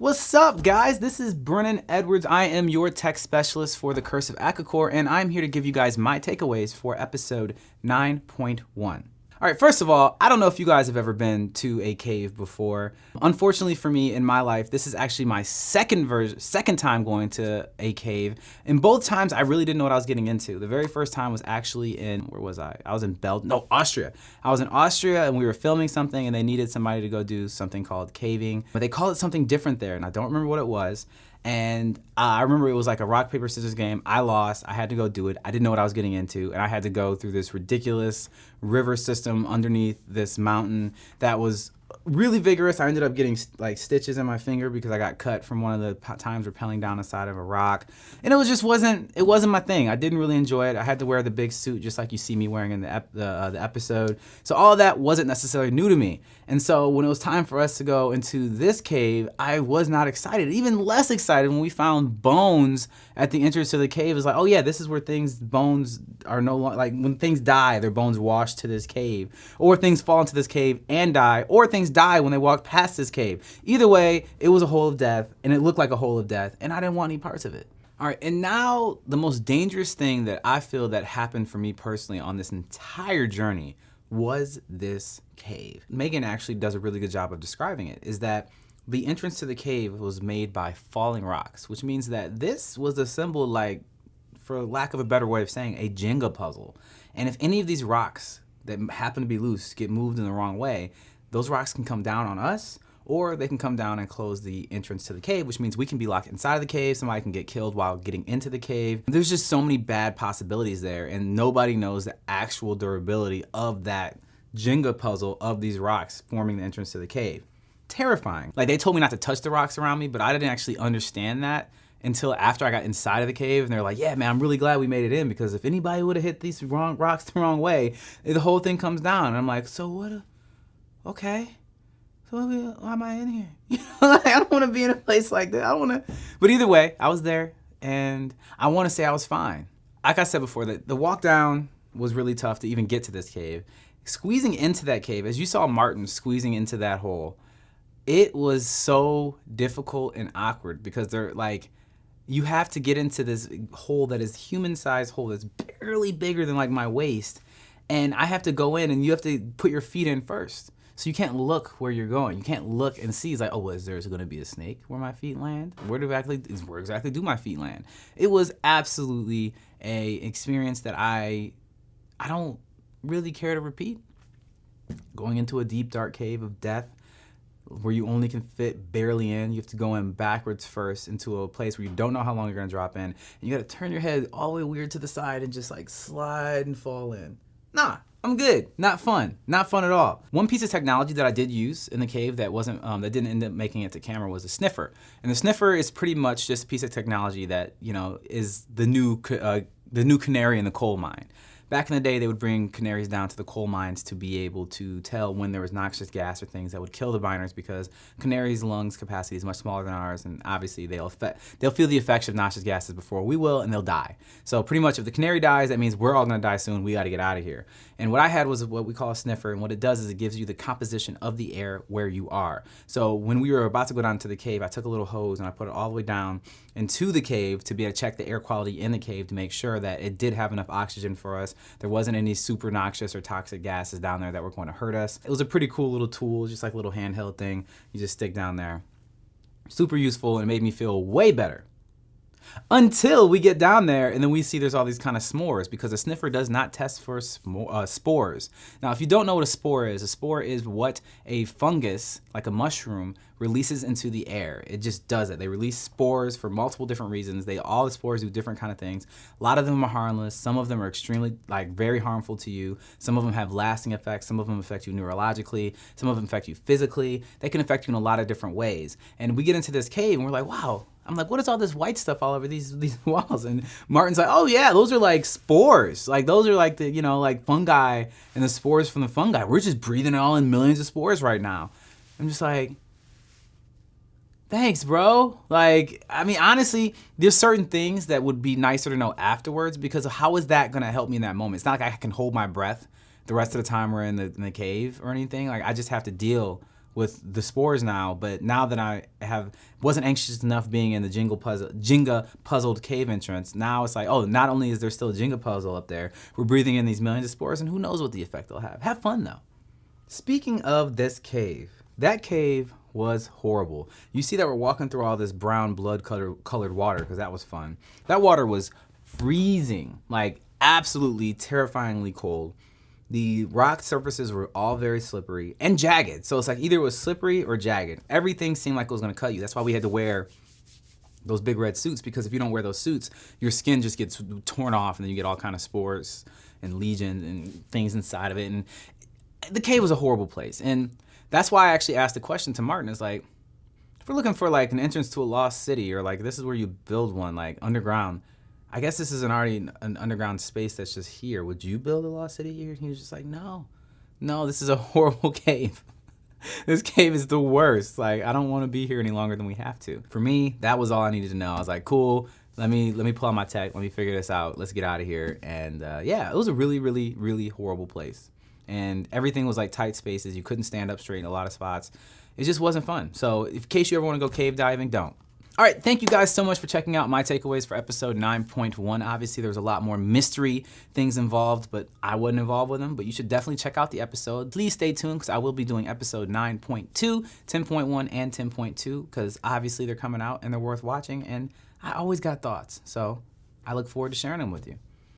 What's up, guys? This is Brennan Edwards. I am your tech specialist for the Curse of Akakor, and I'm here to give you guys my takeaways for episode 9.1. All right, first of all, I don't know if you guys have ever been to a cave before. Unfortunately for me, in my life, this is actually my second time going to a cave. And both times, I really didn't know what I was getting into. The very first time was actually where was I? I was in Austria. I was in Austria, and we were filming something, and they needed somebody to go do something called caving. But they call it something different there, and I don't remember what it was. And I remember it was like a rock, paper, scissors game. I lost. I had to go do it. I didn't know what I was getting into. And I had to go through this ridiculous river system underneath this mountain that was really vigorous. I ended up getting like stitches in my finger because I got cut from one of the times rappelling down the side of a rock. And it wasn't my thing. I didn't really enjoy it. I had to wear the big suit just like you see me wearing in the episode. So all of that wasn't necessarily new to me. And so when it was time for us to go into this cave, I was not excited. Even less excited when we found bones at the entrance to the cave. It's like, oh yeah, this is where bones are no longer, like when things die, their bones wash to this cave. Or things fall into this cave and die. Or things die when they walk past this cave. Either way, it was a hole of death, and it looked like a hole of death, and I didn't want any parts of it. All right, and now the most dangerous thing that I feel that happened for me personally on this entire journey was this cave. Megan actually does a really good job of describing it, is that the entrance to the cave was made by falling rocks, which means that this was assembled like, for lack of a better way of saying, a Jenga puzzle. And if any of these rocks that happen to be loose get moved in the wrong way, those rocks can come down on us, or they can come down and close the entrance to the cave, which means we can be locked inside of the cave, somebody can get killed while getting into the cave. There's just so many bad possibilities there, and nobody knows the actual durability of that Jenga puzzle of these rocks forming the entrance to the cave. Terrifying. Like, they told me not to touch the rocks around me, but I didn't actually understand that until after I got inside of the cave, and they're like, yeah, man, I'm really glad we made it in, because if anybody would have hit these rocks the wrong way, the whole thing comes down. And I'm like, okay. So why am I in here? I don't want to be in a place like that. But either way, I was there, and I want to say I was fine. Like I said before, the walk down was really tough to even get to this cave. Squeezing into that cave, as you saw Martin squeezing into that hole, it was so difficult and awkward because they're like, you have to get into this hole that is human-sized hole that's barely bigger than like my waist, and I have to go in, and you have to put your feet in first. So you can't look where you're going. You can't look and see. It's like, oh, is there going to be a snake where my feet land? Where exactly do my feet land? It was absolutely a experience that I don't really care to repeat. Going into a deep, dark cave of death where you only can fit barely in. You have to go in backwards first into a place where you don't know how long you're going to drop in. And you got to turn your head all the way weird to the side and just like slide and fall in. Nah. I'm good. Not fun. Not fun at all. One piece of technology that I did use in the cave that that didn't end up making it to camera was a sniffer. And the sniffer is pretty much just a piece of technology that, is the new canary in the coal mine. Back in the day, they would bring canaries down to the coal mines to be able to tell when there was noxious gas or things that would kill the miners, because canaries' lungs capacity is much smaller than ours, and obviously they'll feel the effects of noxious gases before we will, and they'll die. So pretty much if the canary dies, that means we're all gonna die soon. We gotta get out of here. And what I had was what we call a sniffer, and what it does is it gives you the composition of the air where you are. So when we were about to go down to the cave, I took a little hose and I put it all the way down into the cave to be able to check the air quality in the cave to make sure that it did have enough oxygen for us. There wasn't any super noxious or toxic gases down there that were going to hurt us. It was a pretty cool little tool, just like a little handheld thing you just stick down there. Super useful, and it made me feel way better. Until we get down there and then we see there's all these kind of s'mores, because a sniffer does not test for spores. Now, if you don't know what a spore is what a fungus, like a mushroom, releases into the air. It just does it. They release spores for multiple different reasons. All the spores do different kind of things. A lot of them are harmless. Some of them are extremely, very harmful to you. Some of them have lasting effects. Some of them affect you neurologically. Some of them affect you physically. They can affect you in a lot of different ways. And we get into this cave and we're like, wow. I'm like, what is all this white stuff all over these walls? And Martin's like, oh yeah, those are like spores. Like those are like the, like fungi and the spores from the fungi. We're just breathing all in millions of spores right now. I'm just like, thanks, bro. Like, I mean, honestly, there's certain things that would be nicer to know afterwards, because how is that gonna help me in that moment? It's not like I can hold my breath the rest of the time we're in the cave or anything. Like, I just have to deal with the spores now, but now that I wasn't anxious enough being in the Jenga puzzled cave entrance, now it's like, oh, not only is there still a Jenga puzzle up there, we're breathing in these millions of spores, and who knows what the effect they'll have. Have fun though. Speaking of this cave, that cave was horrible. You see that we're walking through all this brown blood colored water, because that was fun. That water was freezing, like absolutely terrifyingly cold. The rock surfaces were all very slippery and jagged. So it's like either it was slippery or jagged. Everything seemed like it was gonna cut you. That's why we had to wear those big red suits, because if you don't wear those suits, your skin just gets torn off and then you get all kind of spores and legions and things inside of it. And the cave was a horrible place. And that's why I actually asked the question to Martin. It's like, if we're looking for like an entrance to a lost city, or like this is where you build one, like underground, I guess this is already an underground space that's just here. Would you build a lost city here? And he was just like, no, this is a horrible cave. This cave is the worst. Like, I don't want to be here any longer than we have to. For me, that was all I needed to know. I was like, cool, let me pull out my tech. Let me figure this out. Let's get out of here. And yeah, it was a really, really, really horrible place. And everything was like tight spaces. You couldn't stand up straight in a lot of spots. It just wasn't fun. So in case you ever want to go cave diving, don't. All right, thank you guys so much for checking out my takeaways for episode 9.1. Obviously, there was a lot more mystery things involved, but I wasn't involved with them. But you should definitely check out the episode. Please stay tuned, because I will be doing episode 9.2, 10.1, and 10.2, because obviously they're coming out and they're worth watching, and I always got thoughts. So I look forward to sharing them with you.